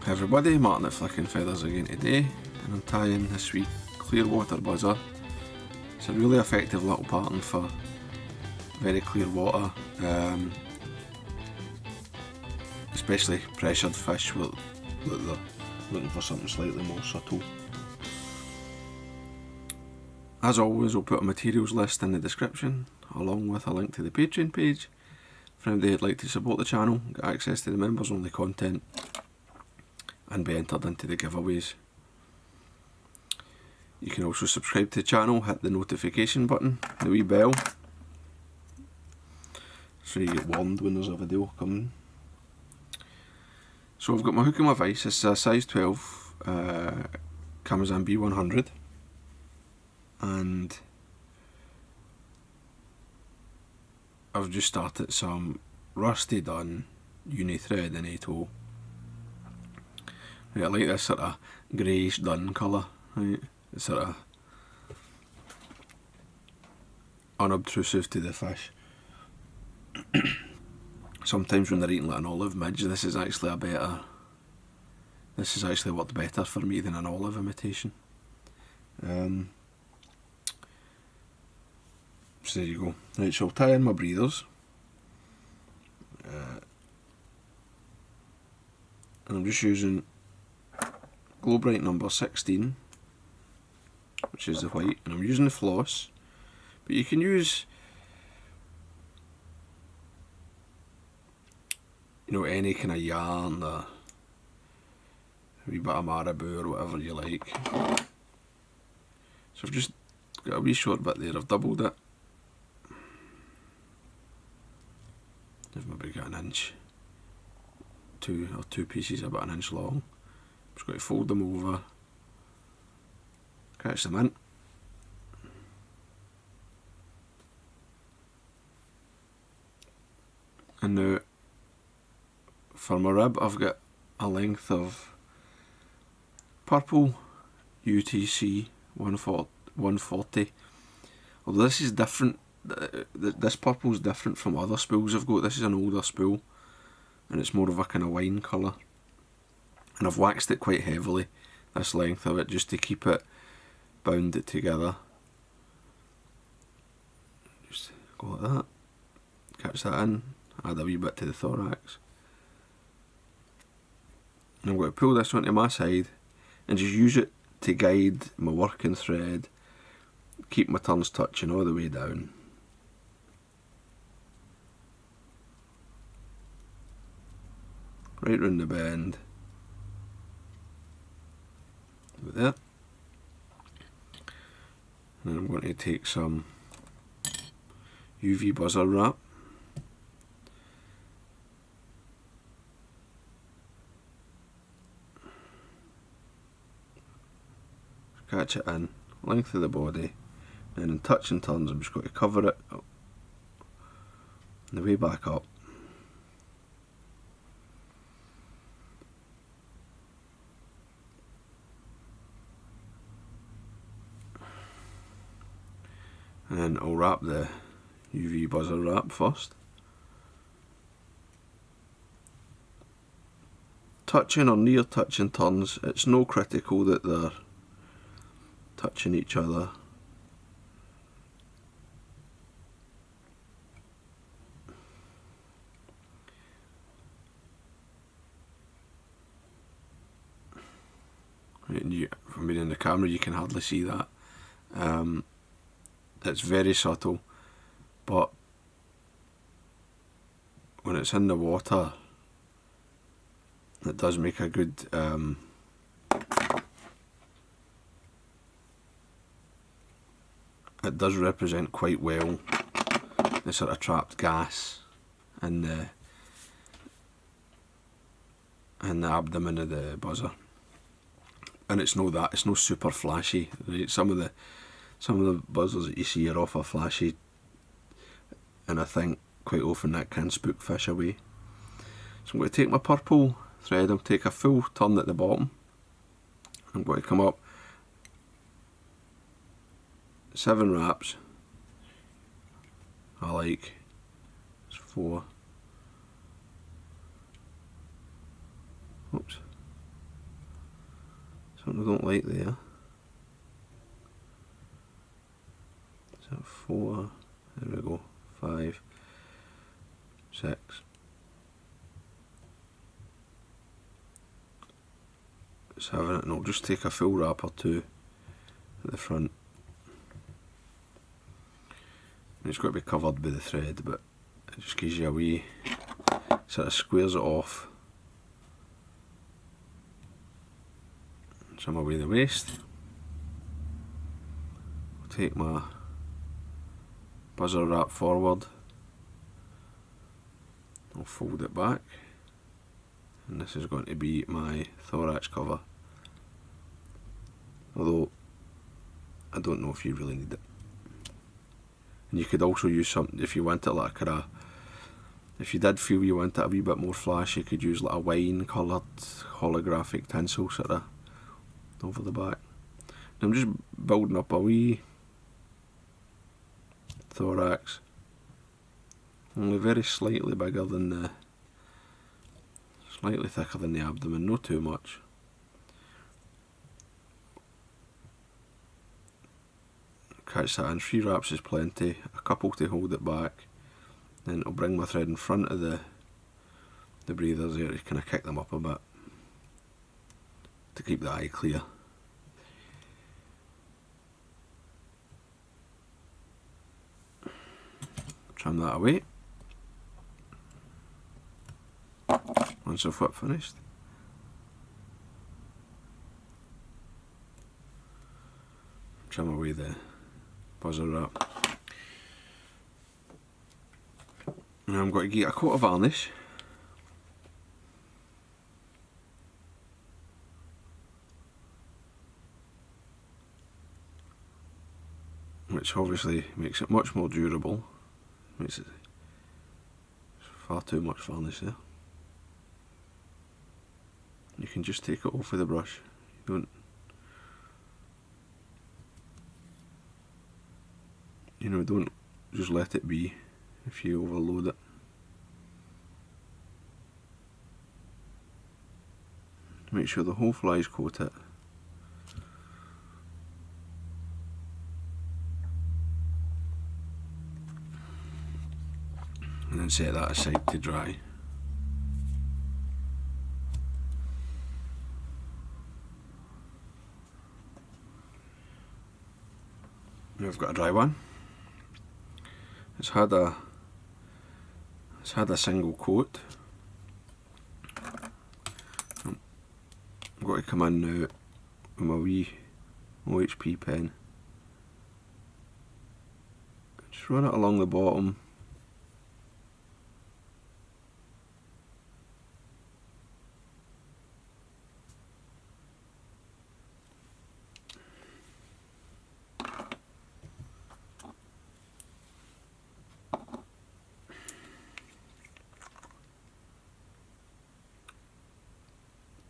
Hey everybody, Martyn at Flicking Feathers again today, and I'm tying this wee clear water buzzer. It's a really effective little pattern for very clear water, especially pressured fish that they're looking for something slightly more subtle. As always, I'll put a materials list in the description, along with a link to the Patreon page for anybody who'd like to support the channel, get access to the members only content, and be entered into the giveaways. You can also subscribe to the channel, hit the notification button, the wee bell, so you get warned when there's a video coming. So I've got my hook and my vise. This is a size 12 Kamasan B100, and I've just started some rusty done uni thread in 8/0. Right, I like this sort of greyish dun colour, right? It's sort of unobtrusive to the fish. Sometimes when they're eating like an olive midge, this is actually worked better for me than an olive imitation. So there you go. Right, so I'll tie in my breathers. And I'm just using Globrite number 16, which is the white, and I'm using the floss, but you can use, you know, any kind of yarn or a wee bit of marabou or whatever you like. So I've just got a wee short bit there, I've doubled it. I've maybe got an inch, two pieces about an inch long. Just got to fold them over, catch them in, and now for my rib I've got a length of purple UTC 140. Although this is different, this purple is different from other spools I've got. This is an older spool and it's more of a kind of wine colour. And I've waxed it quite heavily, this length of it, just to keep it bound it together. Just go like that, catch that in, add a wee bit to the thorax. And I'm going to pull this onto my side and just use it to guide my working thread, keep my turns touching all the way down. Right round the bend. Like that. And then I'm going to take some UV buzzer wrap, catch it in, length of the body, and in touch and turns I'm just going to cover it on the way back up. And then I'll wrap the UV buzzer wrap first. Touching or near touching turns, it's no critical that they're touching each other. Right, from being in the camera you can hardly see that. It's very subtle, but when it's in the water it does make a good it does represent quite well the sort of trapped gas in the abdomen of the buzzer. And it's no super flashy, right? Some of the buzzers that you see are awful flashy, and I think quite often that can spook fish away. So I'm going to take my purple thread, I'll take a full turn at the bottom. I'm going to come up 7 wraps. I like 4. Oops. Something I don't like there. Is that 4? There we go. 5, 6. Having it, and I'll just take a full wrap or two at the front. And it's got to be covered by the thread, but it just gives you a wee, sort of squares it off. Trim away the waste. I'll take my buzzer wrap forward. I'll fold it back, and this is going to be my thorax cover. Although I don't know if you really need it. And you could also use something if you want it like if you did feel you want it a wee bit more flash, you could use like a wine coloured holographic tinsel sort of over the back. And I'm just building up a wee thorax, only very slightly bigger than slightly thicker than the abdomen, not too much. Catch that in, 3 wraps is plenty, a couple to hold it back, then I'll bring my thread in front of the breathers there to kind of kick them up a bit to keep the eye clear. Trim that away once I've whip finished. Trim away the buzzer wrap. Now I'm going to get a coat of varnish. Which obviously makes it much more durable. Makes it far too much varnish there. You can just take it off with a brush. You don't just let it be if you overload it. Make sure the whole fly's coated. And then set that aside to dry. Now I've got a dry one. It's had a single coat. I'm going to come in now with my wee OHP pen. Just run it along the bottom.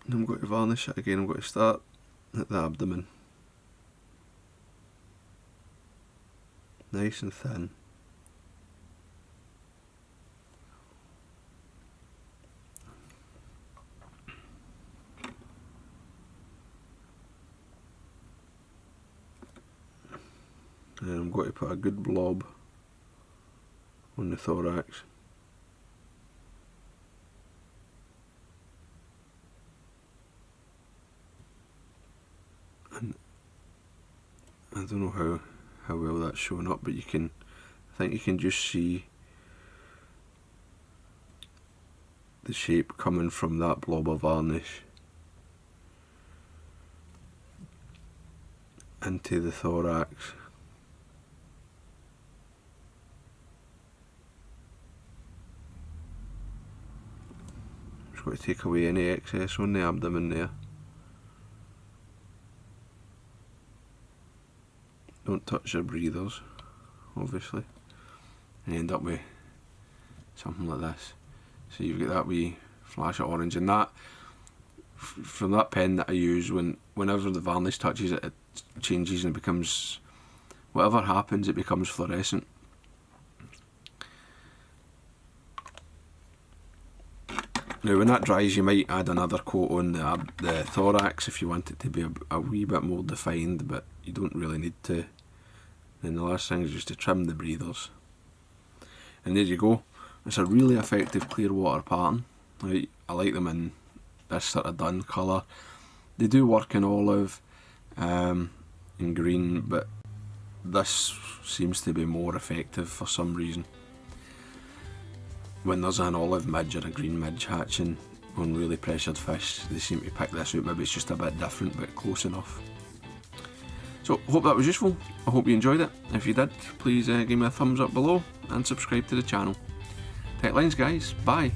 And I'm going to varnish it again. I'm going to start at the abdomen. Nice and thin. And then I'm going to put a good blob on the thorax. And I don't know how well that's showing up, but I think you can just see the shape coming from that blob of varnish into the thorax. Just got to take away any excess on the abdomen there. Don't touch your breathers, obviously, and end up with something like this. So you've got that wee flash of orange, and that from that pen that I use, whenever the varnish touches it, it changes and it becomes, whatever happens, it becomes fluorescent. Now when that dries you might add another coat on the thorax if you want it to be a wee bit more defined, but you don't really need to. And the last thing is just to trim the breathers. And there you go. It's a really effective clear water pattern. Right, I like them in this sort of dun colour. They do work in olive and green, but this seems to be more effective for some reason. When there's an olive midge or a green midge hatching on really pressured fish, they seem to pick this out. Maybe it's just a bit different, but close enough. So, hope that was useful. I hope you enjoyed it. If you did, please give me a thumbs up below and subscribe to the channel. Tight lines, guys. Bye.